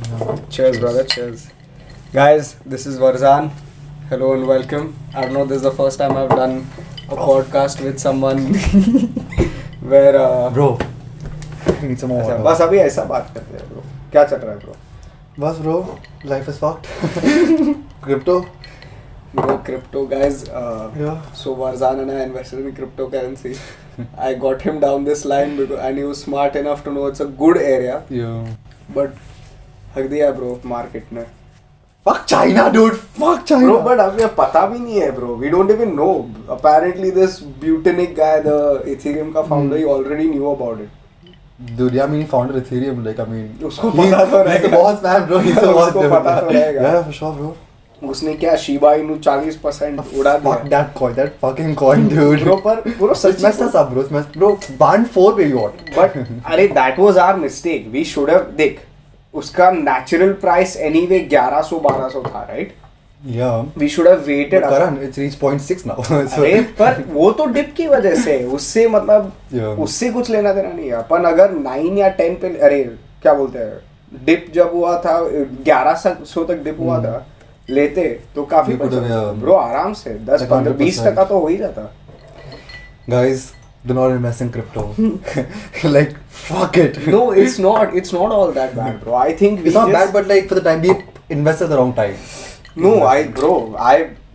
Cheers, brother. Cheers. Guys, this is Varzan. Hello and welcome. I don't know, this is the first time I've done a podcast with someone where. Bro, need some more अच्छा, water. बस अभी ऐसा बात करते हैं, bro. क्या चल रहा है, bro? बस bro, life is fucked. Crypto. Bro, crypto, guys. Yeah. So Varzan and I invested in cryptocurrency. I got him down this line and he was smart enough to know it's a good area. Yeah. But हक दिया bro market ने. Fuck China, dude. Fuck China. Bro, but अभी पता भी नहीं है bro. We don't even know. Apparently this Butinic guy, the Ethereum का founder, he already knew about it. Dude, yeah, I mean, he founded Ethereum. Like, I mean, उसको पता तो he's रहेगा. the boss man, bro. He's the boss. उसको dude. पता तो रहेगा. Yeah, for sure, bro. उसने क्या शिबा इनू 40% उड़ा Fuck दिया. that coin, that fucking coin, dude. Bro, पर It's messed us up, bro. It's messed, bro. 1-4 पे you want. But अरे that was our mistake. We should have देख उसका natural price anyway 1100-1200 था, right? Yeah. We should have waited. But Karan, it's reached 0.6 now. So, अरे पर वो तो dip की वजह से उससे मतलब Yeah. उससे कुछ लेना देना नहीं है. अपन अगर 9 या 10 पे अरे क्या बोलते हैं डिप जब हुआ था 1100 तक डिप हुआ था लेते तो काफी We could have, yeah. Bro आराम से 10-15-20% तो हो ही जाता. guys, do not invest in crypto. Like, fuck it. No, it's not all that bad, bro. I think we It's not just, bad, but like for the time being, invest at the wrong time. No, I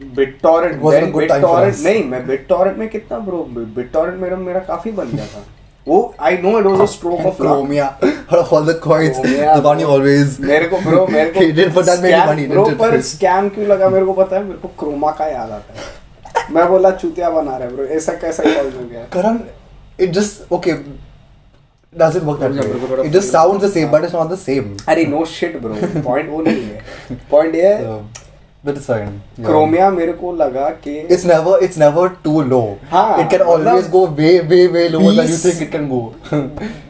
BitTorrent It wasn't then a good time for BitTorrent us. नहीं मैं BitTorrent में कितना bro BitTorrent मेरा काफी बन गया था. वो I know it was a stroke of luck. Chromia, all the coins, Chromia, the money bro. always. मेरे को He did for that many scam- money, bro didn't it? पर स्कैम क्यों लगा मेरे को पता है मेरे को क्रोमा का याद आता है. मैं बोला चूतिया बना रहा है ब्रो ऐसा कैसा कॉल हो गया. Karan, it just okay. Doesn't work that way. It just sounds the same, but it's not the same. अरे नो शिट ब्रो पॉइंट वो नहीं है. पॉइंट ये है So, but it's fine. Yeah. क्रोमिया मेरे को लगा कि It's never too low. हाँ, it can always मतलब go way lower than you 20 think it can go.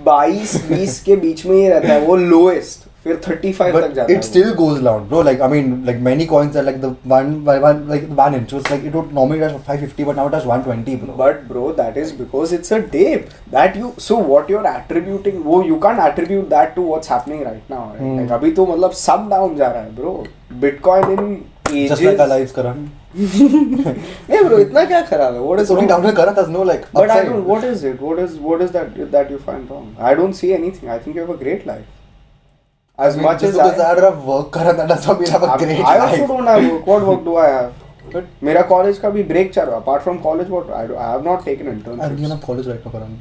22-20 के बीच में ही रहता है वो लोएस्ट फिर 35 तक But जाता है. it still goes down, bro. Like I mean, like many coins are like the one by one, like 1 inch. So it's like it would normally touch 550, but now it touch 120, bro. But bro, that is because it's a dip. That you so what you're attributing, वो you can't attribute that to what's happening right now. Right? Like अभी तो मतलब सब down जा रहा है, bro. Bitcoin in ages. Just like our lives, Karan. नहीं bro, इतना क्या खराब है? What is It's only wrong? downhill, Karan. There's no like But I upside. don't. What is it? What is that you find wrong? I don't see anything. I think you have a great life. As I mean, much just as because I don't have work, Karan, that does not mean I have a great I also life. don't have work. What work do I have? But मेरा college का भी break चल रहा. Apart from college, what I have not taken I'm in internships. college right now, Karan.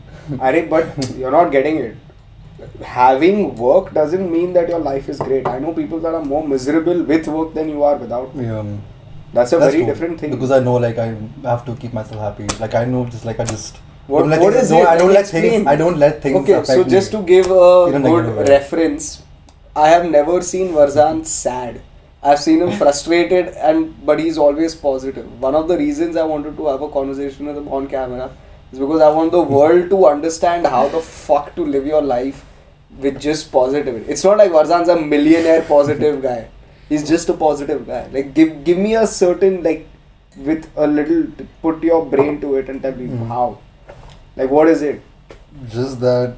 अरे but you're not getting it. Having work doesn't mean that your life is great. I know people that are more miserable with work than you are without. Yeah. That's a That's very true. different thing. Because I know, like, I have to keep myself happy. Like, I know, just like I just. What- don't let what things, is no, it? I don't let Explain. things. I don't let things. Okay, affect so me. just to give a In a good negative way. reference, I have never seen Varzan sad. I've seen him frustrated, but he's always positive. One of the reasons I wanted to have a conversation with him on camera is because I want the world to understand how the fuck to live your life with just positivity. It's not like Varzan's a millionaire positive guy. He's just a positive guy. Like give me a certain like with a little put your brain to it and tell me how. Like what is it? Just that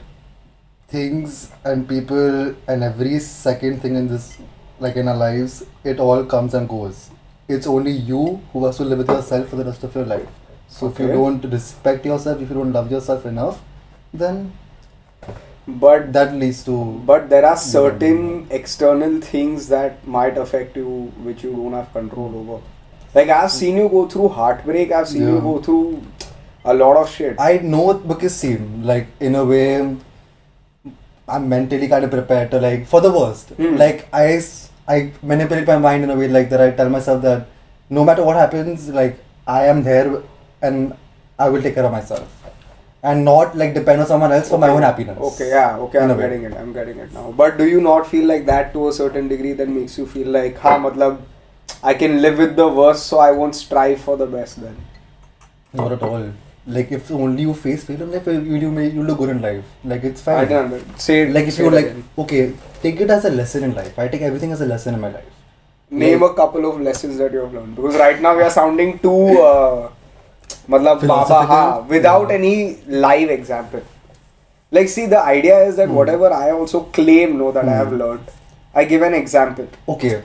things and people and every second thing in this, like in our lives, it all comes and goes. It's only you who has to live with yourself for the rest of your life. So if you Okay. don't respect yourself, if you don't love yourself enough, then But that leads to. But there are certain external things that might affect you which you don't have control over. Like I've seen you go through heartbreak, I've seen you Yeah. go through a lot of shit. I know because see, like in a way, I'm mentally kind of prepared to like for the worst. Hmm. Like I manipulate my mind in a way like that. I tell myself that no matter what happens, like I am there and I will take care of myself, and not like depend on someone else for my own happiness. Okay, yeah, okay, In I'm a way. getting it now. But do you not feel like that to a certain degree that makes you feel like, हाँ मतलब I can live with the worst so I won't strive for the best then? Not at all. Like if only you face failure in life, you look good in life. Like it's fine. I don't know. Say it, Like if say you it like again. okay, take it as a lesson in life. I take everything as a lesson in my life. Name a couple of lessons that you have learned. Because right now we are sounding too मतलब Baba, Philosophical? हाँ, without Yeah. any live example. Like see the idea is that whatever I also claim that I have learned I give an example. Okay,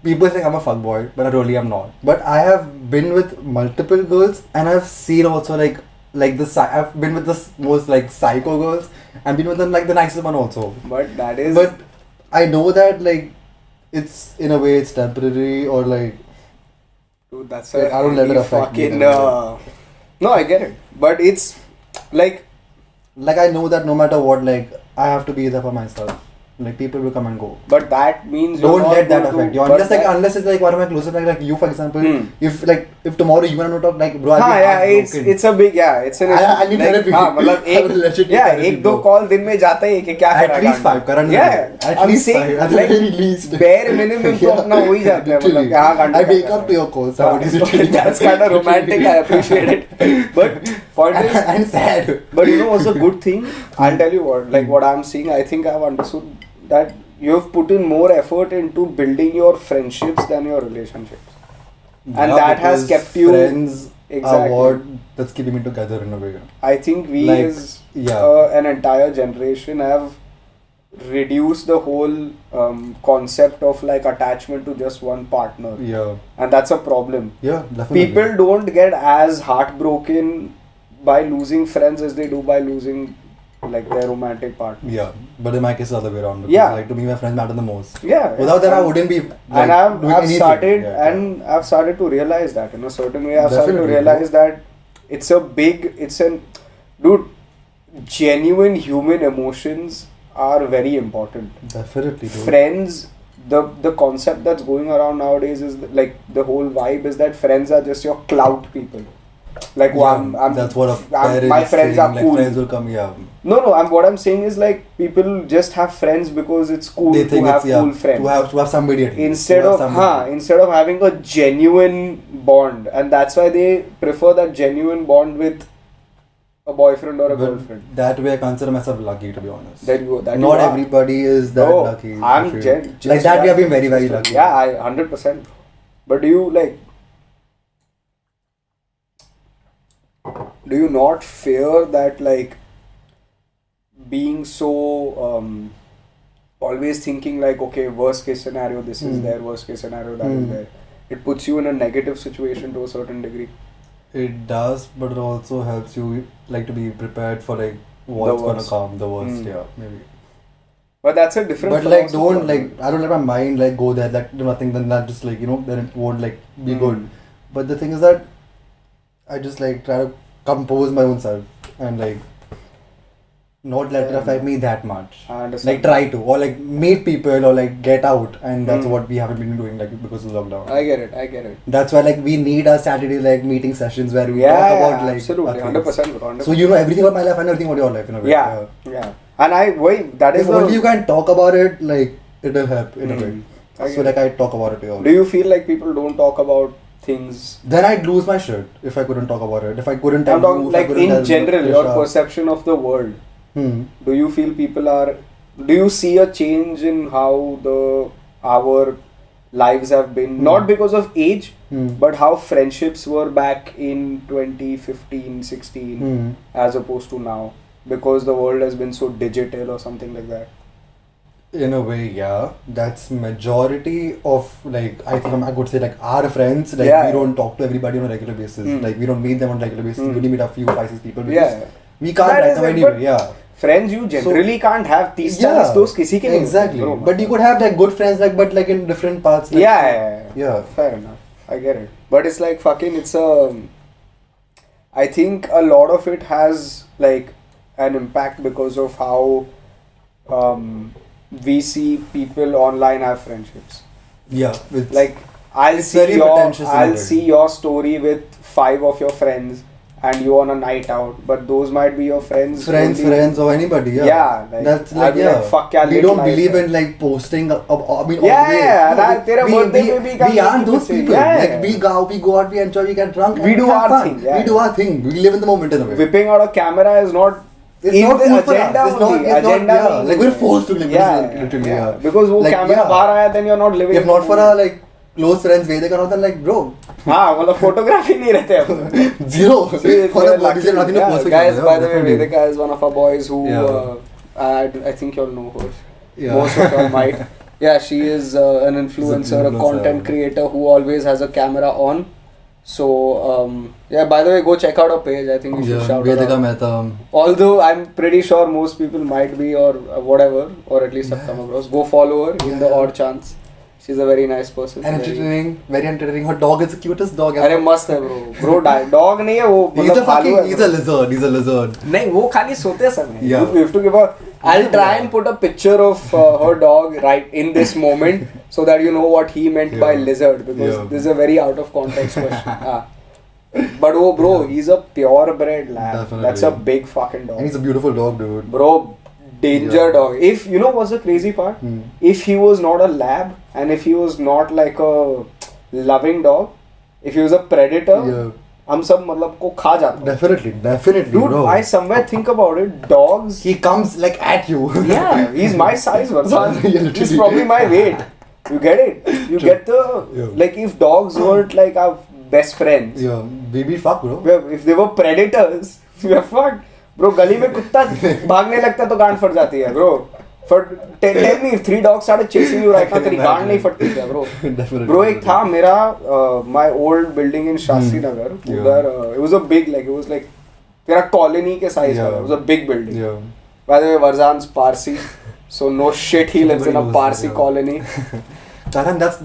people think I'm a fuckboy, but I really am not. But I have been with multiple girls, and I've seen also I've been with the most like psycho girls, and been with them like the nicest one also. But that is. But I know that like it's in a way it's temporary or like Dude, that's like, I don't let it affect me fucking. that way. No, I get it. But it's like. I know that no matter what, like I have to be there for myself. Like people will come and go. But that means you're Don't not let that going to- affect you. but Unless that- unless it's like one of my closest friends, like you for example. Hmm. If tomorrow you want to talk like bro, I'll be yeah, heartbroken. it's a big it's an I need therapy. मतलब I will legit need therapy, एक दो bro. Call दिन में जाता ही है कि क्या At करा least कांड। 5 Karan. Yeah, At I'm least saying, 5. At the like, very least. bare minimum तो अपना हो ही जाता है मतलब कि हाँ कांड I क्या wake करा up to your calls. है। What is it? That's kind of romantic. I appreciate it. But point is, and sad. but you know what's a good thing? I'll tell you what. Like what I'm seeing, I think I've understood that you've put in more effort into building your friendships than your relationships. And that has because kept you- friends Exactly. are what that's keeping me together in a way. I think we Like, as yeah. an entire generation have reduced the whole concept of like attachment to just one partner, Yeah. and that's a problem. Yeah, definitely. People don't get as heartbroken by losing friends as they do by losing like their romantic partner. Yeah, but in my case, it's the other way around. Because, Yeah. Like to me, my friends matter the most. Yeah. Without them, I and- wouldn't be. Like, and I've doing anything. started Yeah, and I've started to realize that in a certain way. I've started to Definitely, realize that dude, genuine human emotions are very important. Definitely. Dude. Friends, the concept that's going around nowadays is that, like the whole vibe is that friends are just your clout people. Like Yeah, I'm that's what a I'm- my parents friends saying, are like, cool. friends will come. Yeah. No, what I'm saying is like people just have friends because it's cool They to think have it's cool friends. to have somebody at least. Instead To have of somebody. instead of having a genuine bond, and that's why they prefer that genuine bond with a boyfriend or a But girlfriend. that way, I consider myself lucky, to be honest. There you go. That Not you are. everybody is that No, lucky. I I'm feel. just like that. We have been very, very lucky. Yeah, I 100%. But do you not fear that like being so always thinking like, okay, worst case scenario this is Hmm. there, worst case scenario that is Hmm. there, it puts you in a negative situation to a certain degree. It does, but it also helps you like to be prepared for like what's gonna worst. come, the worst. Hmm. Yeah, maybe. But that's a different. But like, philosophy. don't like. I don't let my mind like go there. Like do nothing. Then that just like then it won't like be Hmm. good. But the thing is that I just like try to compose my own self and like not let it affect me that much. I understand. Like try to or like meet people or like get out, and that's Hmm. what we haven't been doing like because of lockdown. I get it. That's why like we need our Saturday like meeting sessions where we Yeah, talk about like absolutely, our 100%. things. 100%. So you know everything about my life and everything about your life in a way. Yeah. And that is If only you can talk about it, like it'll help in a way. I get So like I talk about it to you. Do you feel like people don't talk about things? Then I'd lose my shit if I couldn't talk about it. If I couldn't tell I'm talking you, if I like couldn't tell in general, Trisha. your perception of the world. Hmm. Do you feel people are? Do you see a change in how our lives have been? Hmm. Not because of age, Hmm. but how friendships were back in 2015, 16, Hmm. as opposed to now, because the world has been so digital or something like that. In a way, yeah. That's majority of like I think I could say like our friends. Like Yeah. we don't talk to everybody on a regular basis. Hmm. Like we don't meet them on a regular basis. Hmm. We only meet a few 5-6 people because Yeah. we can't That right is now it, anyway. but Yeah. Friends you generally can't have 30-40 दोस्त किसी के नहीं होते, exactly. bro. But you could have like good friends like but like in different parts. Like, Yeah. Yeah. Fair enough. I get it. But it's like fucking. I think a lot of it has like an impact because of how we see people online have friendships. Yeah. It's, Like I'll It's see very pretentious in a I'll way. see your story with 5 of your friends, and you on a night out, but those might be your friends. only- friends or anybody. Yeah. Yeah, like, That's I'll like be yeah. like, fuck yeah, we lit don't life, believe yeah. in like posting. I mean, Yeah, always. yeah, No, that- तेरा birthday पे भी we aren't people those say, people. yeah, Like yeah. we go out, we enjoy, we get drunk. We and do have our fun. thing, yeah. We do our thing. We live in the moment in a way. Whipping out a camera is not. It's in not the cool for us. agenda It's not- only. it's not- Agenda yeah, नहीं like we're है. forced to live this Yeah, life, literally, yeah. Because वो Like, camera yeah. बाहर आया, then you're not living. If not for our like close friends, Vedika and all that, like bro, हाँ मतलब photography नहीं रहते अब. zero. See, For the bodies, there's nothing to yeah, post for guys, camera, by the way, definitely. Vedika is one of our boys who Yeah. I think you'll know her. Yeah. Most of y'all might. Yeah, she is an influencer, a content creator who always has a camera on. So, yeah, by the way, go check out her page. I think you should shout her Vedika out. Mehta. Although I'm pretty sure most people might be or whatever, or at least have come across. Go follow her in the odd chance. She's a very nice person. And entertaining, very entertaining. Her dog is the cutest dog ever. अरे मस्त है bro dog नहीं है वो He's a fucking, he's a lizard. He's a lizard. नहीं वो खाली सोते समय Yeah. you have to give a I'll try and put a picture of her dog right in this moment so that you know what he meant by lizard because this is a very out of context question. But oh bro, he's a purebred lab. Definitely. That's a big fucking dog. And he's a beautiful dog, dude. Bro, danger dog. If you know what's the crazy part? If he was not a lab and if he was not like a loving dog, if he was a predator, हम सब मतलब को खा जाते. Definitely, Dude, bro. I somewhere think about it. Dogs. He comes like at you. Yeah, he's my size, Varshan. Yeah, literally. He's probably my weight. You get it? You get the like if dogs weren't like our best friends. Yeah, we fuck, bro. If they were predators, we are fucked. Bro, गली में कुत्ता भागने लगता तो गांड फट जाती है, bro. Tell me if 3 dogs started chasing you right now, तेरी गांड नहीं फटती क्या, bro? Definitely. Bro, एक था मेरा my old building in Shastri Nagar. उधर it was a big like it was like तेरा colony के size का. It was a big building. Yeah. By the way, Varzan's Parsi, so no shit he lives in a Parsi colony. Karan, that's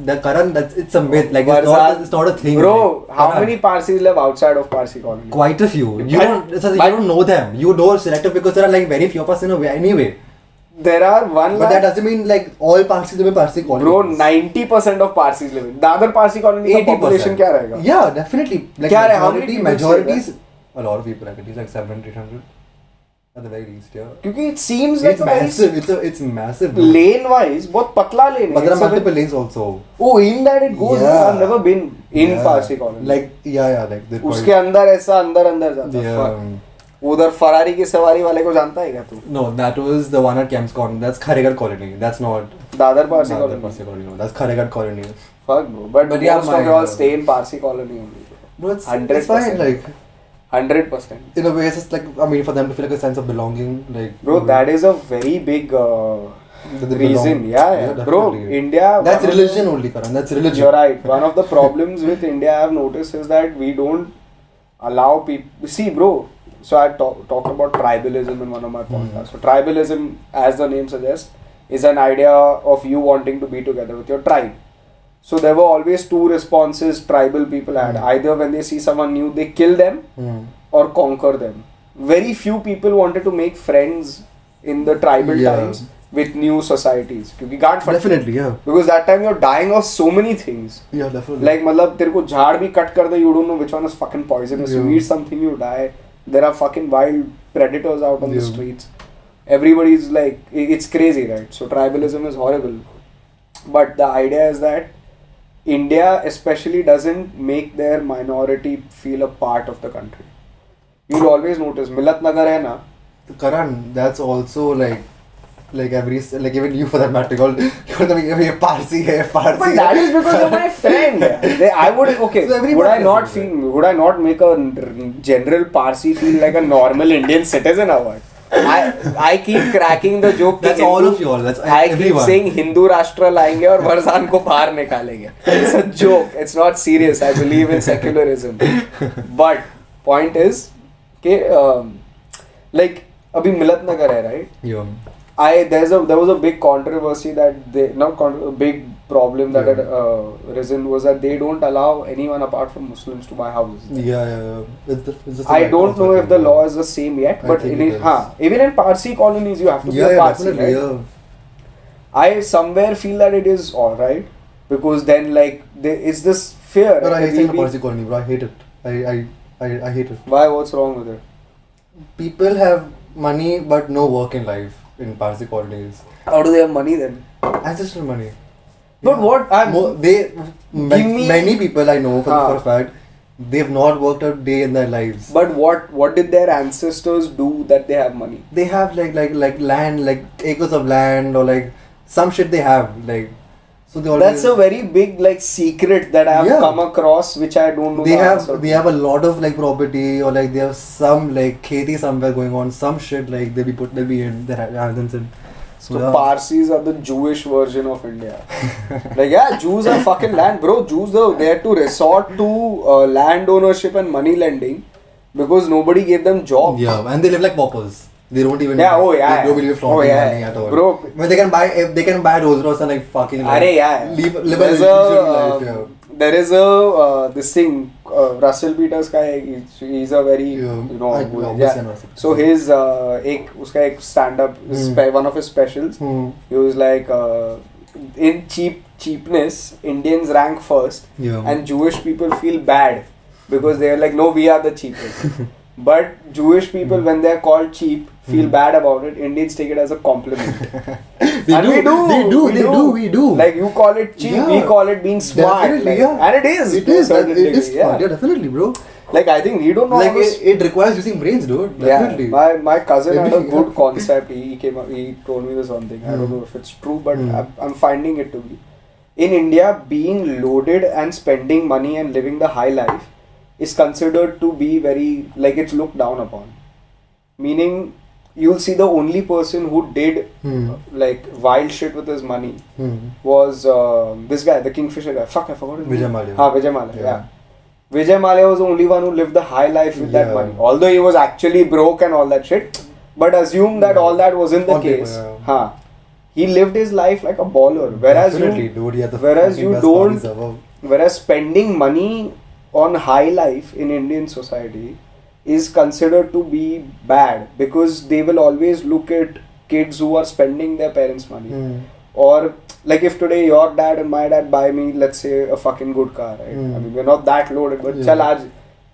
it's a myth. Like it's not a thing. Bro, like, how many Parsis live outside of Parsi colony? Quite a few. You don't know them. You know selective because there are like very few of us in a way anyway. There are one. But that doesn't mean like all Parsis live in Parsi colony. Bro, 90% of Parsis live in. The other Parsi colony का population क्या रहेगा? Yeah, definitely. Like क्या रहे? How many people majorities? A lot of people. Like at least like 700-800 at the very least. Yeah. क्योंकि it seems like it's massive. It's massive. Bro. Lane wise, बहुत पतला lane है. But there are multiple lanes also. Oh, in that it goes. Yeah. I've never been in Parsi colony. Like like उसके अंदर ऐसा अंदर जाता है. उधर फरारी की सवारी वाले को जानता है क्या तू? No, that was the one at Kempscon. That's Kharegar colony. That's not Dadar Parsi colony. No, that's Kharegar colony. Fuck bro, but yeah, most of you all stay in Parsi colony only. Bro, it's fine, like 100%. In a way, it's just like for them to feel like a sense of belonging, like. Bro, that is a very big reason. Yeah, bro. India. That's religion only, Karan. That's religion. You're right. One of the problems with India I've noticed is that we don't allow people. See, bro. So I talked about tribalism in one of my podcasts. So tribalism, as the name suggests, is an idea of you wanting to be together with your tribe. So there were always 2 responses tribal people had. Either when they see someone new, they kill them or conquer them. Very few people wanted to make friends in the tribal times with new societies. Definitely, yeah. Because that time you're dying of so many things. Yeah, definitely. Like, मतलब तेरे को झाड़ भी cut कर दे, you don't know which one is fucking poisonous. You eat something, you die. There are fucking wild predators out on the streets. Everybody's like, it's crazy, right? So tribalism is horrible. But the idea is that India especially doesn't make their minority feel a part of the country. You'll always notice, Millat Nagar hai na? Karan, that's also like even you for that matter, you're gonna be a Parsi hai, Parsi. But that is because you're my friend. I would, okay, so would I not make a general Parsi feel like a normal Indian citizen or what? I keep cracking the joke. That's all of you all. That's everyone. I keep saying Hindu Rashtra लाएंगे और वरसान को बाहर निकालेंगे. It's a joke. It's not serious. I believe in secularism. But point is, like अभी मिलत नगर है, right? Yeah. There was a big controversy that a big problem that had risen was that they don't allow anyone apart from Muslims to buy houses. Yeah. It's I don't know if the law is the same yet, but even in Parsi colonies you have to be a Parsi, right? Yeah. I somewhere feel that it is alright because then like there is this fear. But I hate the Parsi colony, bro. I hate it. I hate it. Why? What's wrong with it? People have money but no work in life in Parsi colonies. How do they have money then? Ancestral money. But what? Many people I know for a fact, they've not worked a day in their lives. But what did their ancestors do that they have money? They have like land, like acres of land or like some shit they have like. So they that's a very big like secret that I have come across, which I don't know. They have a lot of like property or like they have some like kheti somewhere going on, some shit like they'll be in their hands and So Parsis are the Jewish version of India. Like, yeah, Jews are fucking land, bro. Jews, they had to resort to land ownership and money lending because nobody gave them jobs. Yeah, and they live like paupers. They don't even. Yeah, oh yeah. They don't believe flaunting money at all. Bro. When they can buy Rolls Royce and like fucking. Like, live a There's luxury life. Yeah. There is a this thing. Russell Peters guy. He's a very So his उसका एक stand up one of his specials. He was like in cheapness Indians rank first and Jewish people feel bad because they are like, no, we are the cheapest. But Jewish people, when they are called cheap, feel bad about it. Indians take it as a compliment. We do. Like, you call it cheap, we call it being smart. Like, and it is. It is smart. Yeah, definitely, bro. Like, I think we don't know. Like, it requires using brains, dude. Definitely. Yeah, my cousin had a good concept. He told me this one thing. I don't know if it's true, but I'm finding it to be. In India, being loaded and spending money and living the high life is considered to be very, like, it's looked down upon. Meaning, you'll see the only person who did like wild shit with his money was this guy, the Kingfisher guy. Fuck, I forgot his name. Vijay Mallya. Vijay Mallya, yeah. Vijay Mallya was the only one who lived the high life with that money. Although he was actually broke and all that shit. But assume that all that wasn't the case. He lived his life like a baller. Whereas spending money on high life in Indian society is considered to be bad because they will always look at kids who are spending their parents' money. Or like if today your dad and my dad buy me, let's say, a fucking good car, right? I mean, we're not that loaded, but chal aaj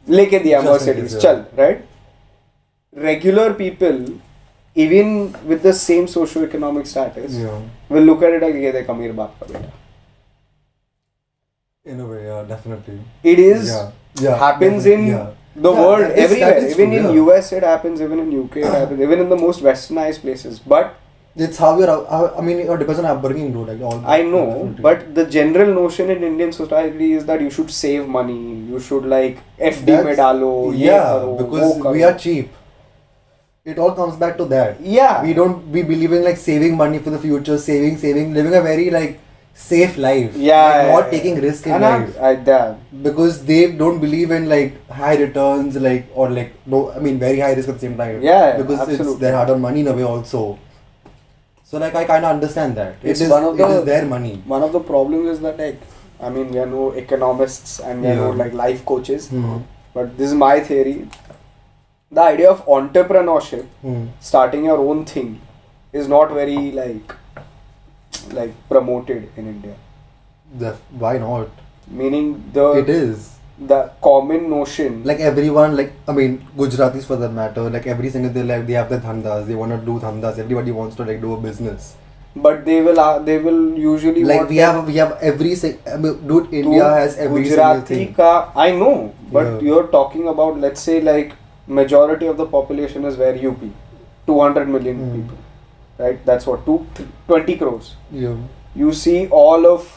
leke diya Mercedes, chal, right? Regular people, even with the same socio-economic status, will look at it like, ye dekh Amir baap ka beta. In a way, yeah, definitely. It is happens in the world everywhere. Even in US it happens, even in UK it happens, even in the most westernized places. But it's how I mean, it depends on upbringing, bro. Like I know, but the general notion in Indian society is that you should save money. You should like FD mein dalo. Because we are cheap. It all comes back to that. Yeah. We believe in like saving money for the future, saving, living a very like safe life. Not taking risk in life. Because they don't believe in like high returns, like, or like, no, I mean very high risk at the same time. Because they're hard on money in a way also. So like I kind of understand that. It is their money. One of the problems is that like, I mean, we are no economists and we are no like life coaches. But this is my theory. The idea of entrepreneurship, starting your own thing, is not very like promoted in India. Why not? Meaning it is the common notion. Like everyone, like I mean Gujaratis for that matter, like every single day like they have their dhandas, they want to do dhandas. Everybody wants to like do a business. But they will usually like we have every dude. India has every Gujarati single thing. I know, but you're talking about, let's say, like majority of the population is where UP, 200 million people. Right, that's what 20 crores. Yeah. You see all of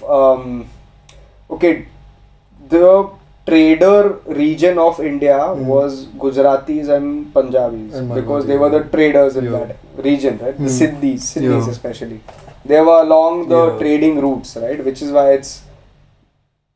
the trader region of India was Gujaratis and Punjabis because they were the traders in that region, right? The Siddhis especially. They were along the trading routes, right? Which is why it's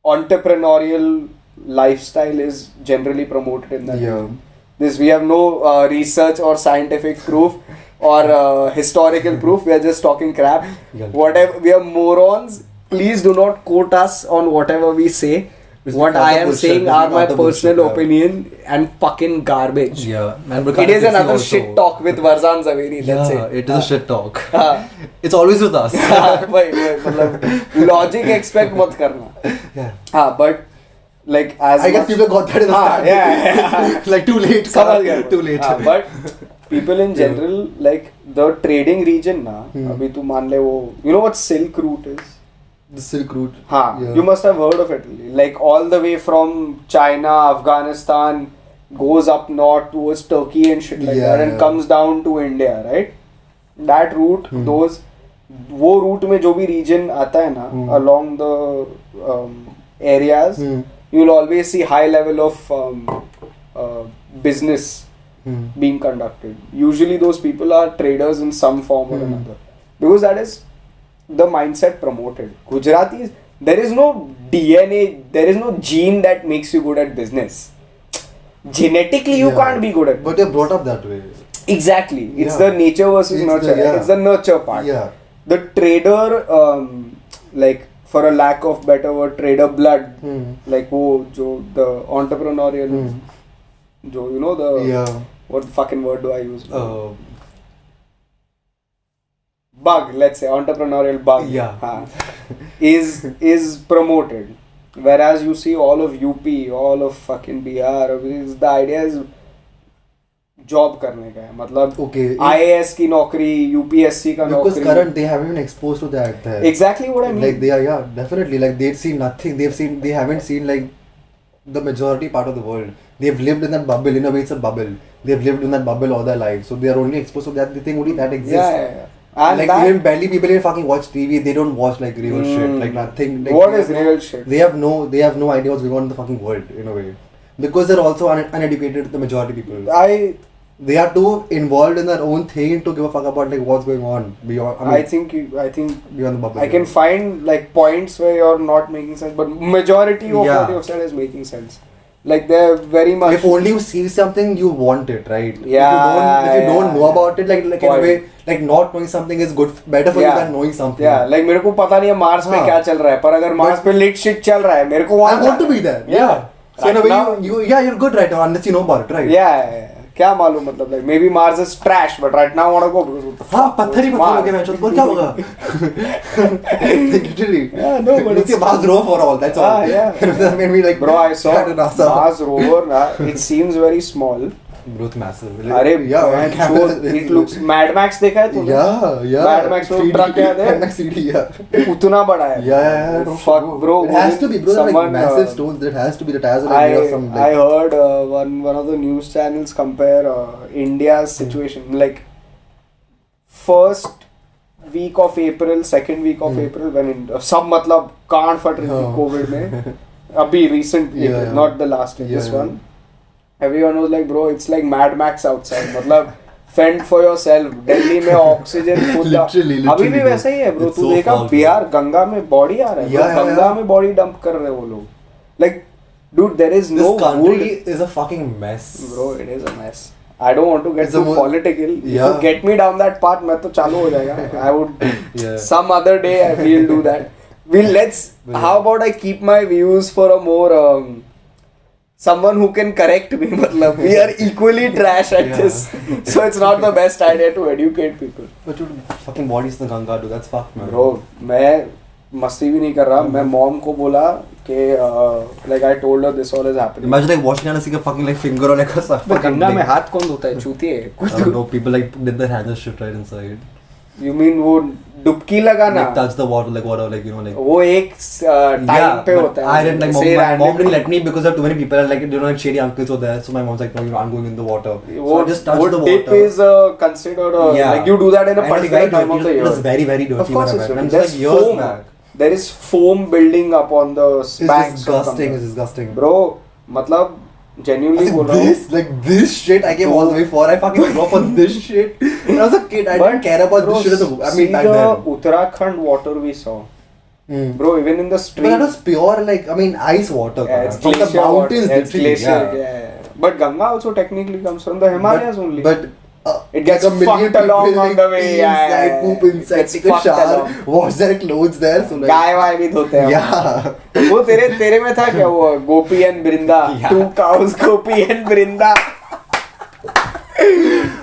entrepreneurial lifestyle is generally promoted in that region. We have no research or scientific proof or historical proof. We are just talking crap. Whatever, we are morons. Please do not quote us on whatever we say. What I am saying are my personal opinion and fucking garbage. It is another shit talk with Varzan Zaveri. That's it. It is a shit talk. It's always with us. Logic expect mat karna. But like as I guess people got that in the start. Like too late. Too late. But people in general, like the trading region na, abhi tu maan le wo, you know what Silk Route is? The Silk Route. You must have heard of it. Like all the way from China, Afghanistan, goes up north towards Turkey and shit like that, and comes down to India, right? That route, वो route में जो भी region आता है ना, along the areas, you'll always see high level of business being conducted. Usually those people are traders in some form or another. because that is the mindset promoted. Gujaratis, there is no DNA, there is no gene that makes you good at business. Genetically, you Yeah. can't be good at. But you're brought up that way. Exactly, it's Yeah. the nature versus It's nurture. the- yeah. It's the nurture part. Yeah. The trader, like for a lack of better word, trader blood, like wo jo the entrepreneurial, jo you know the Yeah. what fucking word do I use? Uh, Bug, let's say entrepreneurial bug. Yeah. हाँ, is promoted, whereas you see all of UP, all of fucking Bihar, the idea is job करने का है, मतलब Okay, if- IAS की नौकरी, UPSC का because नौकरी. current they haven't been exposed to that there. Exactly what I mean. Like they are, yeah, definitely. Like they've seen nothing. They haven't seen like the majority part of the world. They've lived in that bubble. In a way, it's a bubble. They've lived in that bubble all their lives, so they are only exposed to that. They think only that exists. yeah. And like that, even barely people even fucking watch TV. They don't watch like real shit. Like nothing. Like, what they is have no- real shit? They have no idea what's going on in the fucking world in a way, because they're also uneducated. The majority people. They are too involved in their own thing to give a fuck about like what's going on beyond. I think beyond the bubble. I can find like points where you're not making sense, but majority of Yeah. what you've said is making sense. Like they're very much. If only you see something, you want it, right? Yeah, If you don't know yeah. about it, like in a Point. way, like not knowing something is good, better for you Yeah. than knowing something. Yeah, like मेरे को पता नहीं है Mars पे हाँ. क्या चल रहा है, पर अगर मार्स पे लिट शिट चल रहा है, मेरे को I वहाँ want to be there. Yeah. So in a Right way, now- you're good right now unless you know about it, right? Yeah. क्या मालूम मतलब like maybe Mars is trash, but right now I want to go because what the हाँ fuck पत्थर ही is पत्थर हो Mars? गया match और क्या होगा? Literally. Yeah, no, but It's a Mars rover for all. That's all. Ah, yeah. That made me like. Bro, I saw had an NASA. Mars rover. It seems very small. Bro, it's massive. अरे yeah, man, man. sure, it looks. Mad Max देखा है तूने? Yeah. Mad Max में 3D, truck याद है? Mad Max 3D, yeah. उतना बड़ा है. Yeah. No, Fuck, bro. It has to be, bro. They're like Someone, massive stones. It has to be. The tires are like made of some. I Like, heard one of the news channels compare India's situation like first week of April, second week of April when सब मतलब कांड फट रही थी हाँ. Covid में अभी recent April, Yeah. not the last year, this Yeah. one. Everyone was like, bro, it's like Mad Max outside. मतलब fend for yourself. दिल्ली में ऑक्सीजन खुद Literally, अभी भी bro. वैसा ही है ब्रो. It's तू so देखा foul, बिहार गंगा में बॉडी आ रहा है. Yeah, yeah, Ganga yeah. में बॉडी डंप कर रहे हैं वो लोग. Like, dude, there is this no country wood. is a fucking mess. Bro, it is a mess. I don't want to get It's a too mo- political. If Yeah. you get me down that path, मैं तो चालू हो जाएगा. I would Yeah. some other day we'll do that. Let's. But How about I keep my views for a more someone who can correct me. मतलब we are equally trash at Yeah. this, so it's not the best idea to educate people. But dude, fucking bodies in the Ganga, dude. That's fucked, man. Bro, मैं मस्ती भी नहीं कर रहा. मैं mom को बोला कि like I told her this all is happening. Imagine like washing and seeing a fucking like finger or like a fucking Ganga में thing. हाथ कौन धोता है? चूतिए. I don't know, people like did their hands and shit right inside. You mean वो डुबकी लगाना? Like touch the water, like whatever, like you know, like. वो एक टाइम पे but होता है. I didn't like Say my mom randomly. didn't let me because there are too many people and like you know like shady uncles were there. So my mom's like, no, you know, I'm going in the water. So वो I just touched वो the dip water. is considered Yeah. like you do that in a And it's particular very time of the dirty. year. It was very dirty. Of course when I it's went. And dirty. it's There's like years foam. back. There is foam building up on the It's banks. of disgusting. Ganga. It's disgusting. Bro, मतलब genuinely बोल रहा हूँ. This shit I came all the way for. I fucking grew up on this shit. When I was a kid, I didn't care about bro, this shit. I see mean, back the then. Uttarakhand water we saw. Mm. Bro, even in the But street. that was pure, like, I mean, ice water. Yeah, it's from the glacier water. mountains, It's literally. glacier. Yeah. But Ganga also technically comes from the Himalayas only. But It gets like a million fucked along people, on the way, pee yeah, inside, yeah, poop yeah. inside, It's take a fucked shower, along. wash their clothes there. So like, गाय वाय भी धोते हैं. yeah. वो तेरे में था क्या वो Gopi and Brinda? Yeah. 2 cows, Gopi and Brinda.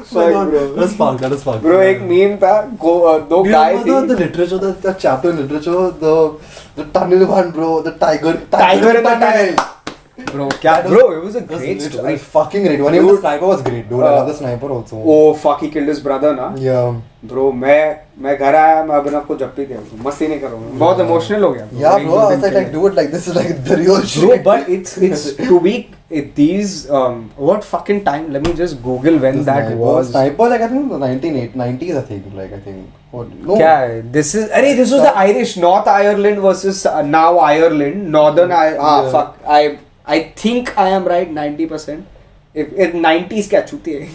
Fuck, bro. That's fucked. That is fucked. Bro, एक मीम था. दो Do you गाय remember थी. the literature, the chapter in literature, the tunnel one, bro, the tiger Tiger in the tunnel. Bro, क्या? Bro, it was a That's great literally story. fucking great. One even the Dude. sniper was great, dude. I love the sniper also. Oh fuck, he killed his brother ना. Yeah. Bro, मैं घर आया, मैं अभिनव को जप्पी दे दूँ. मस्ती नहीं करूँगा. बहुत इमोशनल हो गया. Yeah, एक bro. दो I दिन was के like, लिए. dude, like this is like the real shit. Bro, but it's to be these what fucking time? Let me just Google when The that sniper, was. Sniper, like I think the 1990s, I think. Like I think. What? No. क्या है? This was the Irish North Ireland versus now Ireland Northern Yeah. fuck I think I am right 90%. If 90s क्या चूती है?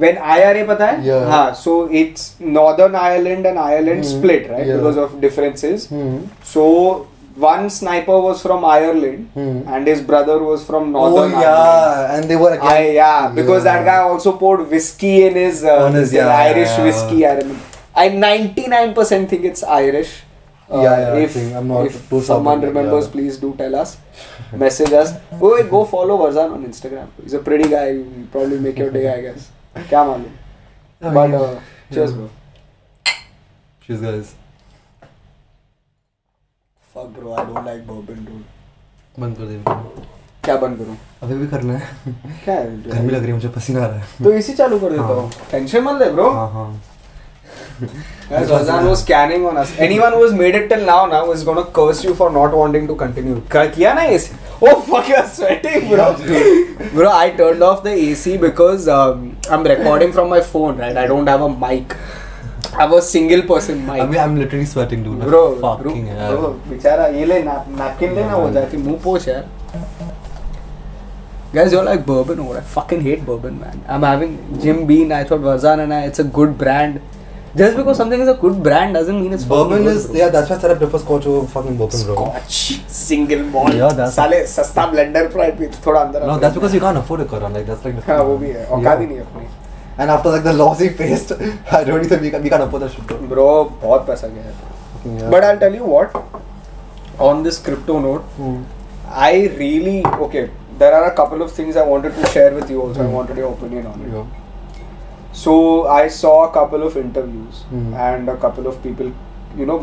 when IRA पता है? Yeah. हाँ, so it's Northern Ireland and Ireland split, right? Yeah. Because of differences. Hmm. So one sniper was from Ireland and his brother was from Northern Oh Ireland. yeah, and they were again. Yeah, because that guy also poured whiskey in his, On his, yeah, Irish yeah. whiskey. I remember. I 99% think it's Irish. Yeah, I if think I'm not if too someone certain, remembers, yeah. please do tell us. Message us. Go follow Varzan on Instagram. He's a pretty guy. He'll probably make your day, I guess. क्या मालूम? I But mean, cheers, yeah. bro. Cheers, guys. Fuck, bro. I don't like bourbon, dude. बंद कर दे. क्या बंद करूँ? अभी भी करना है. क्या है? गर्मी लग रही है मुझे, पसीना आ रहा है. तो इसी चालू कर देता हूँ. Tension मत ले, bro. हाँ हाँ. Guys, Varzan was scanning on us. Anyone who has made it till now is gonna curse you for not wanting to continue. किया ना AC? Oh fuck, you're sweating, bro. Bro, I turned off the AC because I'm recording from my phone, right? I don't have a mic. I have a single person mic. I mean, I'm literally sweating, dude. Bro, fucking hell. bro, बेचारा ये ले napkin लेना हो जाती मुंह पोछ यार. Guys, you're like bourbon over. I fucking hate bourbon, man. I'm having Jim Beam. I thought Varzan and it's a good brand. Just because something is a good brand doesn't mean it's Bourbon fucking is, good, bro. yeah, that's why I prefer Scotch over fucking bourbon, bro. Scotch, single malt. Yeah, that's- साले सस्ता blender price भी थोड़ा अंदर. No, that's because you can't afford a Karan. Like that's like. हाँ वो भी है. औकात ही नहीं है अपनी. And after like the loss he faced, I don't think we can't afford that shit, bro. Bro, बहुत पैसा गया है. Yeah. But I'll tell you what. On this crypto note, I really There are a couple of things I wanted to share with you also. I wanted your opinion on it. Yeah. So I saw a couple of interviews and a couple of people,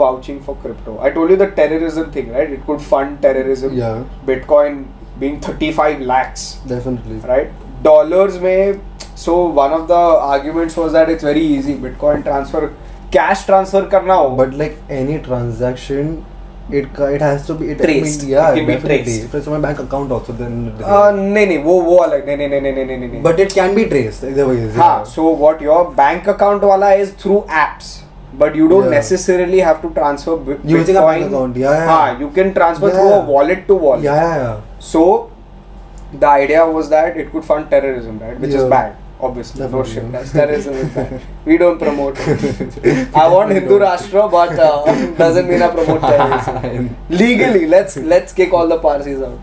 vouching for crypto. I told you the terrorism thing, right? It could fund terrorism. Yeah. Bitcoin being 35 lakhs, Definitely. right? Dollars mein. So one of the arguments was that it's very easy. Bitcoin transfer, cash transfer karna ho. But like any transaction, it has to be Traced. Yeah, It can be definitely. traced. If it's on my bank account also, then. नहीं वो अलग नहीं. But it can be traced either way. हाँ, so what your bank account wala is through apps, but you don't Yeah. necessarily have to transfer Using a Bitcoin. bank account, yeah. हाँ, you can transfer Yeah. through a wallet to wallet. Yeah. So the idea was that it could fund terrorism, right? Which is Yeah. bad, obviously. No Definitely, shit, yeah. guys. Terrorism is bad. We don't promote it. I want Hindu Rashtra, but doesn't mean I promote terrorism. Legally, let's kick all the Parsis out.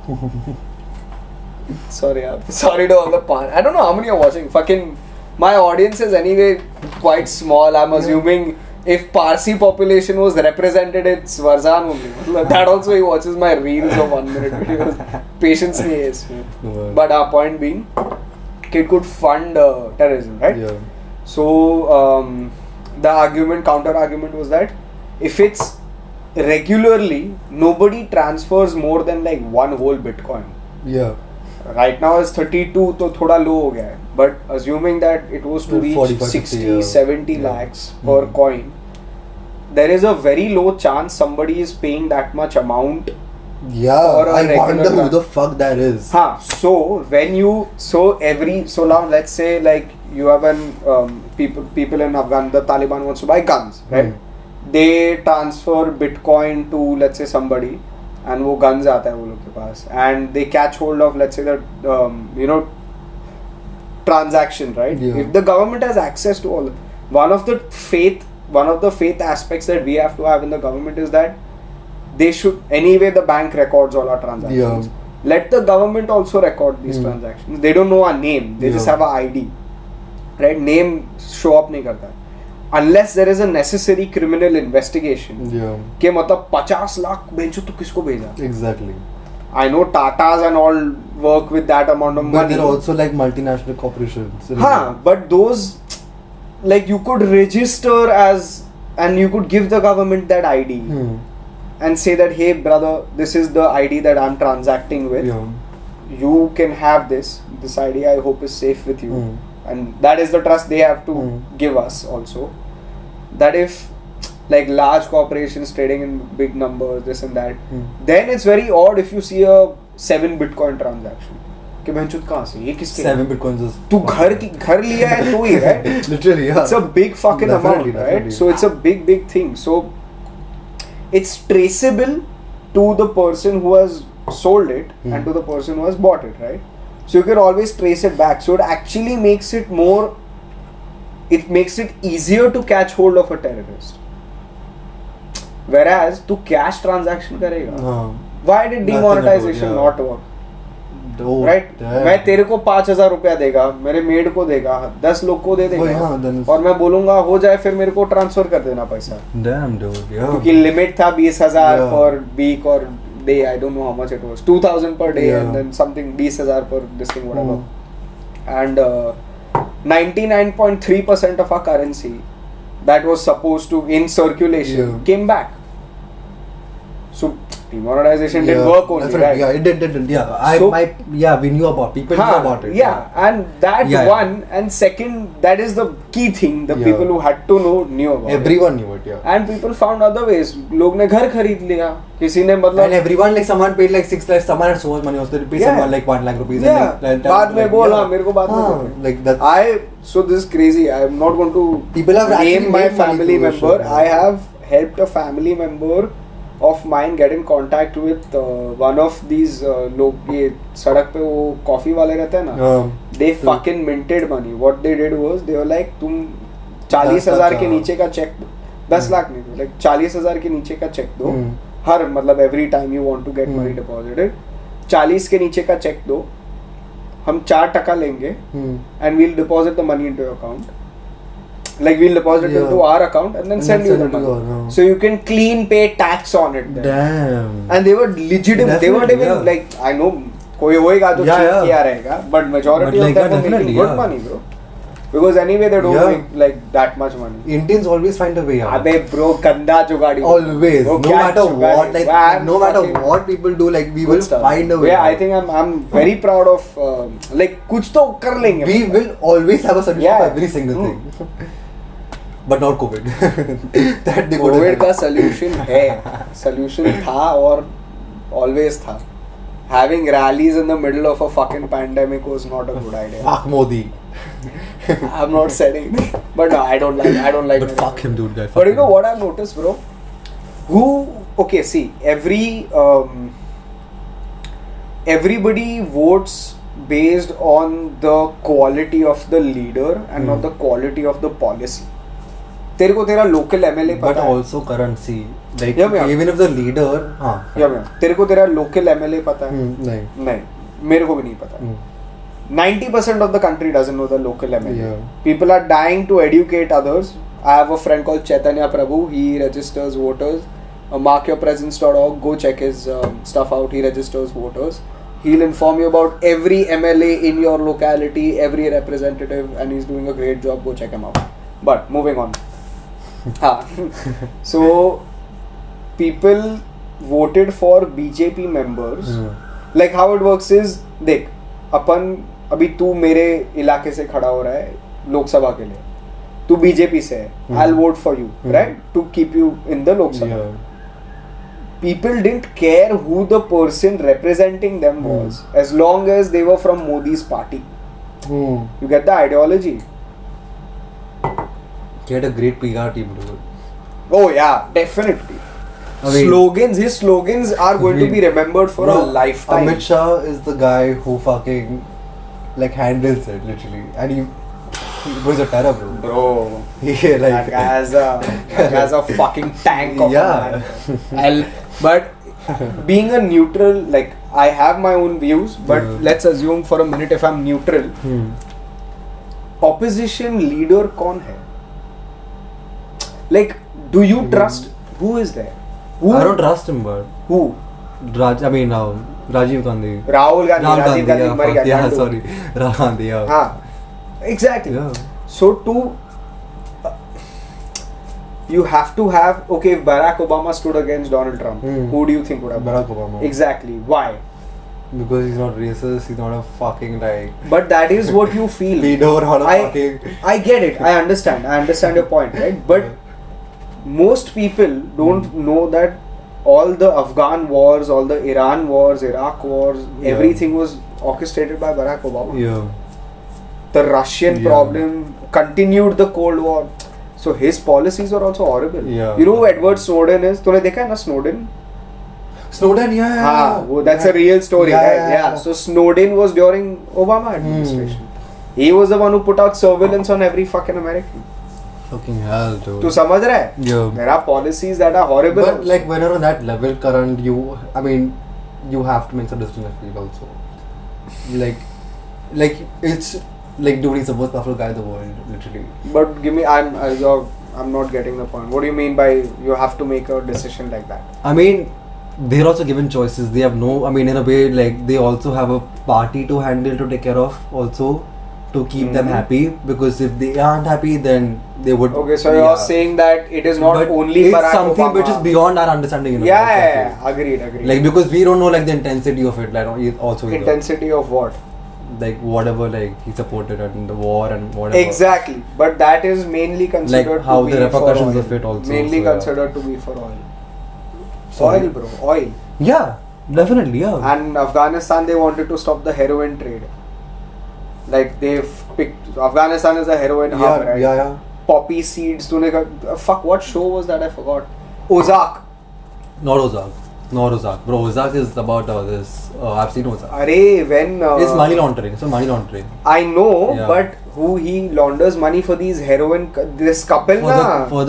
Sorry to all the Par. I don't know how many are watching. Fucking my audience is anyway quite small. I'm assuming if Parsi population was represented, it's Varzan only. That also he watches my reels of 1 minute videos. Patience nahi hai isme. But our point being, it could fund terrorism, right? Yeah. So the counter argument was that if it's regularly, nobody transfers more than like one whole Bitcoin. Yeah. Right now it's 32, तो थोड़ा low हो गया है. But assuming that it was to reach 45, 60, 50, yeah. 70 Yeah. lakhs per coin, there is a very low chance somebody is paying that much amount. Yeah. Or a I regular wonder who bank. the fuck that is. Huh. So when you so now let's say like you have people in Afghan, the Taliban wants to buy guns, right? They transfer Bitcoin to let's say somebody, and वो guns आता है वो लोग के पास, and they catch hold of let's say the transaction, right? Yeah. If the government has access to all, one of the faith aspects that we have to have in the government is that they should anyway the bank records all our transactions. Yeah. Let the government also record these transactions. They don't know our name. They just Yeah. have a ID, right? Name show up नहीं करता है. Unless there is a necessary criminal investigation. Yeah. कि मतलब 50 लाख बेंचो तो किसको भेजा? Exactly. I know Tatas and all work with that amount of But money. they're also like multinational corporations. Huh, but those like you could register as and you could give the government that ID and say that hey brother, this is the ID that I'm transacting with. Yeah. You can have this ID I hope is safe with you, and that is the trust they have to give us also, that if like large corporations trading in big numbers, this and that, then it's very odd if you see a 7 Bitcoin transaction कि भैंचोद कहाँ से ये किसके 7 Bitcoins is. तू घर लिया है तो ही, right? Literally, yeah. It's a big fucking Definitely, amount, right? definitely. So it's a big thing. So it's traceable to the person who has sold it and to the person who has bought it, right? So you can always trace it back. So it actually makes it more it makes it easier to catch hold of a terrorist. Whereas to cash transaction करेगा. Why did demonetization not work? Right? मैं तेरे को 5,000 रुपया देगा, मेरे made को देगा, 10 लोग को दे देगा, और मैं बोलूंगा हो जाए, फिर मेरे को ट्रांसफर कर देना पैसा. Damn dude, yeah. क्योंकि लिमिट था 20,000 per week or day, I don't know how much it was, 2,000 per day, and then something 20,000 per this thing, whatever. And 99.3% of our currency that was supposed to in circulation came back. So demonetization didn't work only, right? Yeah, it did. Yeah, we knew about, people knew about it. Yeah, and that one, and second, that is the key thing. The people who had to know knew about it. Everyone knew it, yeah. And people found other ways. लोग ने घर खरीद लिया, किसी ने मतलब. And everyone, like someone paid like 6 lakhs, someone had so much money, also they paid someone like 1 lakh rupees. Yeah. And बाद में बोला, मेरे को बाद में. Like that. So this is crazy. I am not going to people have name my family member. I have helped a family member of mine get in contact with one of these लोग, ये सड़क पे वो coffee वाले रहते हैं ना, they fucking minted money. What they did was they were like, तुम 40,000 के नीचे का चेक दो, 10 लाख नहीं दो, like 40,000 के नीचे का चेक दो, हर मतलब every time you want to get money deposited, 40 के नीचे का चेक दो, हम 4% लेंगे, and we'll deposit the money into your account. Like we'll deposit it into our account and then send you the money. So you can clean pay tax on it then. Damn. And they were legitimate. They weren't even like, I know कोई होएगा जो cheat किया रहेगा, but majority of them were making good money, bro. Because anyway they don't make like that much money. Indians always find a way out. अबे bro गंदा जुगाड़ी. Always. No matter what, like no matter what people do, like we will find a way. Yeah, I think I'm very proud of like कुछ तो कर लेंगे. We will always have a solution for every single thing. But not COVID. That they COVID का solution है, solution था और always था. Having rallies in the middle of a fucking pandemic was not a good idea. Fuck Modi. I'm not saying, but no, I don't like. But fuck him, dude. Guy. But you know what I've noticed, bro? Okay, see, everybody votes based on the quality of the leader and not the quality of the policy. तेरे को तेरा local MLA पता है? But also currency. Like even if the leader, तेरे को तेरा local MLA पता है? नहीं. मेरे को भी नहीं पता. 90% of the country doesn't know the local MLA. Yeah. People are dying to educate others. I have a friend called Chaitanya Prabhu. He registers voters. Markyourpresence.org. Go check his stuff out. He registers voters. He'll inform you about every MLA in your locality, every representative, and he's doing a great job. Go check him out. But moving on. So people voted for BJP members. Like how it works is, देख अपन अभी तू मेरे इलाके से खड़ा हो रहा है लोकसभा के लिए, तू बीजेपी से है, I'll vote for you, right, to keep you in the Lok Sabha. People didn't care who the person representing them was, as long as they were from Modi's party. You get the ideology? He had a great PR team, dude. Oh yeah, definitely. Slogans, his slogans are going to be remembered for a lifetime. Amit Shah is the guy who fucking like handles it literally, and he was a terror, bro. Yeah, like that guy's a fucking tank of a man. But being a neutral, like I have my own views, but let's assume for a minute if I'm neutral. Opposition leader कौन है? Like, do you trust? Who is there? I don't trust him, but who? Rajiv Gandhi. Rahul Gandhi. Rajiv Gandhi मर गया. Yeah, sorry. Rahul Gandhi. Yeah. Exactly. Yeah. So you have to have, okay, if Barack Obama stood against Donald Trump, who do you think would have? Barack Obama. Exactly. Why? Because he's not racist, he's not a fucking like. But that is what you feel. We don't know how to fucking. I get it. I understand your point, right? But most people don't know that all the Afghan wars, all the Iran wars, Iraq wars, everything was orchestrated by Barack Obama. Yeah. The Russian problem continued the Cold War. So his policies were also horrible. Yeah. You know who Edward Snowden is? तूने देखा है ना Snowden? Snowden, yeah. That's a real story, right? Yeah. So Snowden was during Obama administration. He was the one who put out surveillance on every fucking American. Fucking hell, dude. तू समझ रहा है? Yeah. There are policies that are horrible. But like when you're on that level, Karan, I mean, you have to make some decision. I feel also. Like it's like dude, he's the most powerful guy in the world, literally. But give me, I'm not getting the point. What do you mean by you have to make a decision like that? I mean, they're also given choices. They have no. I mean, in a way, like they also have a party to handle to take care of, also to keep them happy. Because if they aren't happy, then they would. Okay, so you're saying that it is not But only it's Barack something Obama. which is beyond our understanding. In a way, Yeah, agreed. Like because we don't know like the intensity of it. Like also either. Intensity of what? Like whatever like he supported in the war and whatever. Exactly, but that is mainly considered Like how to be the repercussions for oil. of it also. Mainly so, yeah. considered to be for oil. Sorry. Oil, bro, oil. Yeah, definitely. Yeah. And Afghanistan, they wanted to stop the heroin trade. Like they've picked Afghanistan is a heroin hub, right? Yeah. Poppy seeds. Fuck, what show was that? I forgot. Ozark. Not Ozark. Bro, Ozark is about this. I've seen Ozark. Arey, when It's money laundering. So money laundering. I know, Yeah. but who he launders money for these heroin? This couple na. For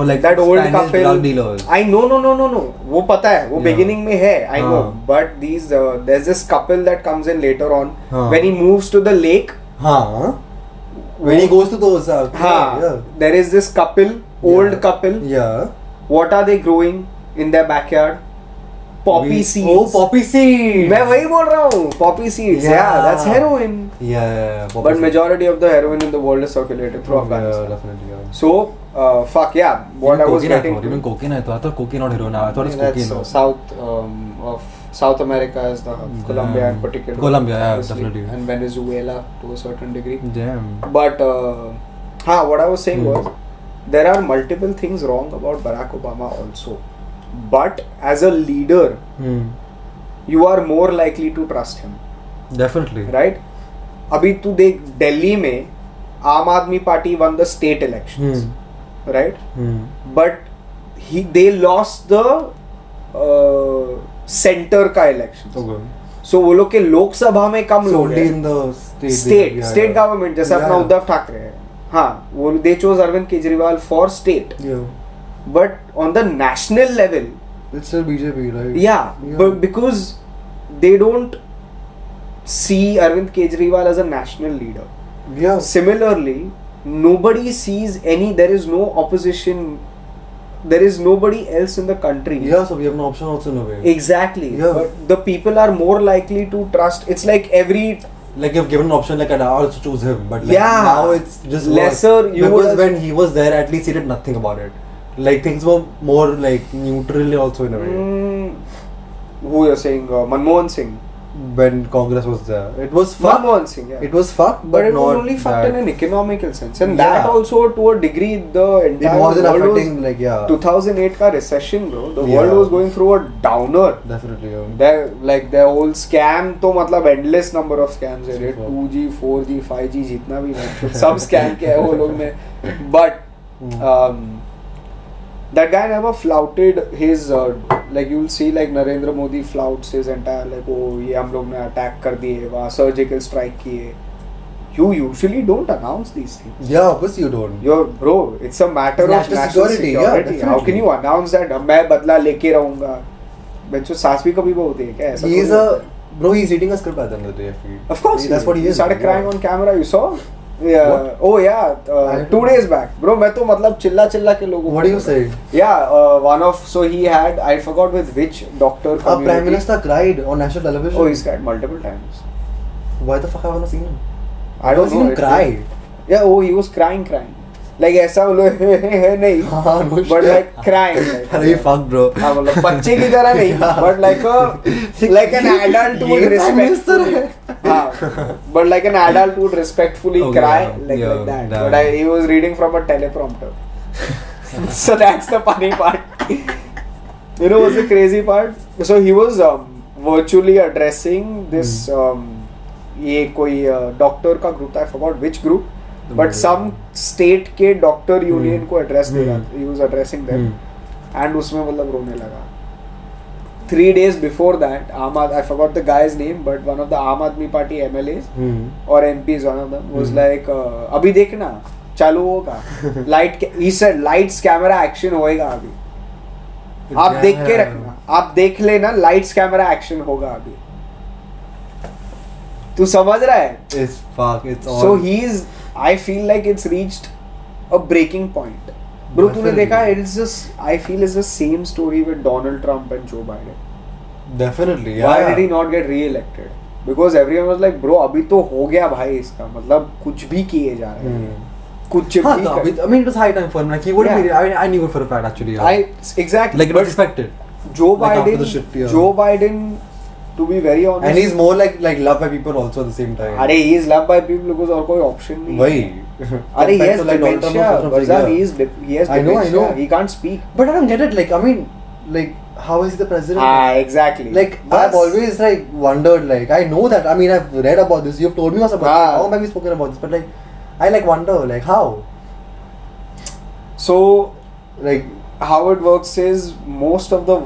like That old Spanish couple. drug dealers. I know, no. वो पता है, वो Yeah. beginning में है. I know, हाँ. but these there's this couple that comes in later on हाँ. when he moves to the lake. Huh? When he goes to the Ozark. हाँ, there is this couple, old Yeah. couple. Yeah. What are they growing in their backyard? Poppy seeds. Oh, poppy seeds. मैं वही बोल रहा हूँ. Poppy seeds. Yeah, that's heroin. Yeah. Poppy But seeds. majority of the heroin in the world is circulated through Yeah, Afghanistan. definitely. Yeah. So, fuck yeah. What I was getting Even to. cocaine, I thought cocaine not heroin. I thought it's That's cocaine. South of South America is the hub. Colombia in particular. Colombia, yeah, obviously, definitely. and Venezuela to a certain degree. Damn. But what I was saying was there are multiple things wrong about Barack Obama also. But as a leader, you are more likely to trust him, Definitely. right? अभी तू देख दिल्ली में आम आदमी party won the state elections, right? But they lost the center का elections. Okay. So वो लोग के लोकसभा में कम So लोग only हैं. in the state. State government जैसे अपना Yeah. उद्धव ठाकरे है. हाँ, वो they chose Arvind Kejriwal for state. Yeah. But on the national level, It's still BJP, right? yeah. But because they don't see Arvind Kejriwal as a national leader. Yeah. Similarly, nobody sees there is no opposition, there is nobody else in the country. Yeah, so we have an option also in a way. Exactly. Yeah. But the people are more likely to trust. It's like every Like you've given an option, like I'd also choose him, but like Yeah. now it's just Lesser, worse. you would because have- when he was there, at least he did nothing about it. Like things were more like neutral also in a way. who you're saying Manmohan Singh. When Congress was there, it was fucked. Manmohan Singh, yeah. It was fucked, but but it was not only fucked that. in an economical sense, and Yeah. that also to a degree the It entire wasn't world affecting was like yeah. 2008 ka recession, bro. The Yeah. world was going through a downer. Definitely. Their whole scam तो मतलब endless number of scams है. Super. 2G, 4G, 5G जितना भी है सब scam के है वो लोग ने. But that guy never flouted his like you'll see like Narendra Modi flouts his entire like oh ये हम लोग ने attack कर दिए वहाँ surgical strike किए. You usually don't announce these things. Yeah, of course you don't. Bro, it's a matter of National national security, security. yeah, How definitely. can you announce that मैं बदला लेके रहूँगा? बच्चों सास भी कभी होती है क्या ऐसा? He's a bro. He's eating a script at the end of the day. I feel. Of course, that's what he He is. started crying yeah. on camera. You saw? Yeah. What? Oh yeah. I 2 days back, bro. मैं तो मतलब चिल्ला के लोगों. What do you say? Yeah. One of so he had I forgot with which doctor. Our Prime community. Minister cried on national television. Oh, he's cried multiple times. Why the fuck haven't I seen him? I don't seen know. him cry. Yeah. Oh, he was crying. Like ऐसा बोलो नहीं. हाँ, no But shit. like crying. Like, अरे fuck bro. हाँ मतलब बच्चे की तरह नहीं, but like an adult would ये Prime Minister respectfully, है. हाँ, but like an adult would respectfully Okay, cry yeah, like yeah, that. damn. But he was reading from a teleprompter, so that's the funny part. You know what's the crazy part? So he was virtually addressing this ये कोई doctor का group था, I forgot which group. But some state के doctor union को address दे रहा था. He was addressing them. And उसमें मतलब रोने लगा. 3 days before that, I forgot the guy's name, but one of the Aam Aadmi Party MLAs or MPs, one of them was like, अभी देखना चालू होगा light he said lights camera action होएगा अभी आप देख के रखना आप देख लेना लाइट्स कैमरा एक्शन होगा अभी तू समझ रहा है It's fuck. It's all. so he's I feel like it's reached a breaking point bro तूने Definitely. देखा it's just I feel it's the same story with Donald Trump and Joe Biden Definitely. Yeah. why did he not get re-elected because everyone was like bro अभी तो हो गया भाई इसका मतलब कुछ भी किए जा रहे हैं कुछ हाँ, भी तो कर- अभी- I mean, it was high time for him. Like he wouldn't Yeah. be. I knew it for a fact actually. Yeah. I exactly like it was but expected. Joe like after Biden the shit, yeah. Joe Biden to be very honest And he's more like loved by people also at the same time. अरे he is loved by people because और कोई option नहीं वही. है अरे he has Compared to, like, Donald Trump dementia or something, Barzan, yeah. he has I know, dementia he I can't speak But I don't get it. Like I mean, like how is he the president? exactly Like I've always like wondered. Like I know that. I mean, I've read about this. You've told me also about Ah. it. How have we spoken about this? But like, I like wonder. Like how? so Like how it works is most of the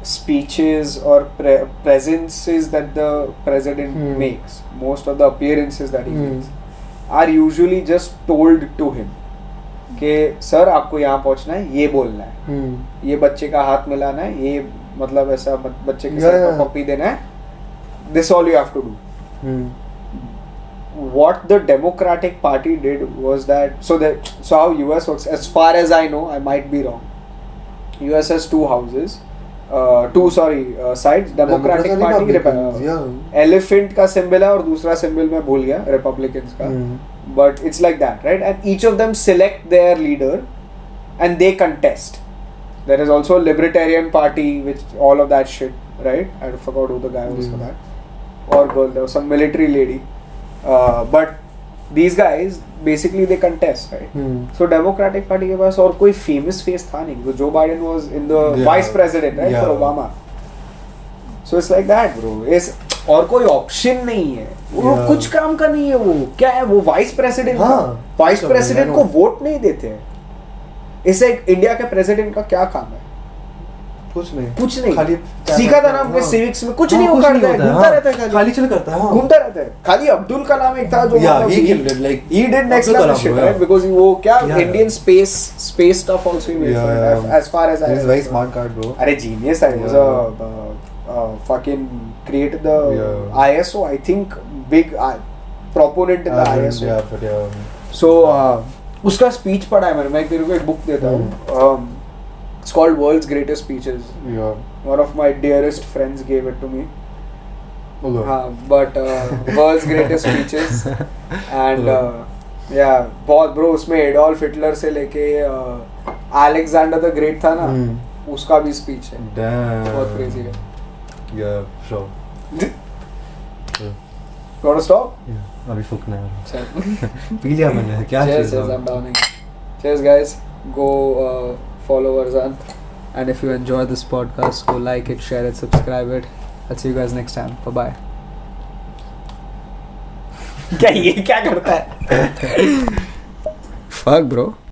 speeches or presences that the president makes most of the appearances that he makes are usually just told to him कि sir आपको यहाँ पहुँचना है ये बोलना है ये बच्चे का हाथ मिलाना है ये मतलब ऐसा बच्चे के सर पर पप्पी देना है this all you have to do what the Democratic Party did was that so how US works as far as I know I might be wrong US has two houses sides Democratic and Party Republicans, yeah. elephant का symbol है और दूसरा symbol मैं भूल गया Republicans का but it's like that right and each of them select their leader and they contest there is also a Libertarian Party which all of that shit right I forgot who the guy was for that or girl there was some military lady but these guys basically they contest right so Democratic Party के पास और कोई famous face था नहीं because Joe Biden was in the Yeah. vice president right Yeah. for Obama so it's like that bro is और कोई option नहीं है वो Yeah. कुछ काम का नहीं है वो क्या है वो वाइस प्रेसिडेंट हाँ, वाइस समझ प्रेसिडेंट गया, को I know. वोट नहीं देते हैं इससे इंडिया के प्रेसिडेंट का क्या काम है कुछ नहीं. कुछ नहीं खाली सीखा था ना हमने सिविक्स में कुछ नहीं वो करता है घूमता रहता है खाली चिल करता है. घूमता रहता है खाली अब्दुल कलाम एक था जो Yeah, मतलब he killed it, like, he did next Abdul level Kalam, shit yeah. right because वो क्या Yeah. Indian space stuff also he made Yeah, for it, yeah. as far as I He's a very smart guy, bro. अरे genius है was a fucking created the Yeah. ISO I think big proponent in the ISO Yeah, but yeah. so उसका speech पढ़ा है मैंने मैं तेरे को एक book देता हूँ it's called World's Greatest Speeches Yeah. one of my dearest friends gave it to me Okay. but World's Greatest Speeches and yeah बहुत bro उसमें एडोल्फ हिटलर से लेके अलेक्जेंडर द ग्रेट था ना उसका भी स्पीच है Damn. बहुत crazy है Yeah, sure. gotta stop Yeah. अभी फूकना है. चल पी लिया मैंने. क्या cheers चीज़ cheers है? I'm downing cheers guys go follow Varzan and if you enjoy this podcast go like it share it subscribe it I'll see you guys next time bye bye क्या ये क्या करता है fuck bro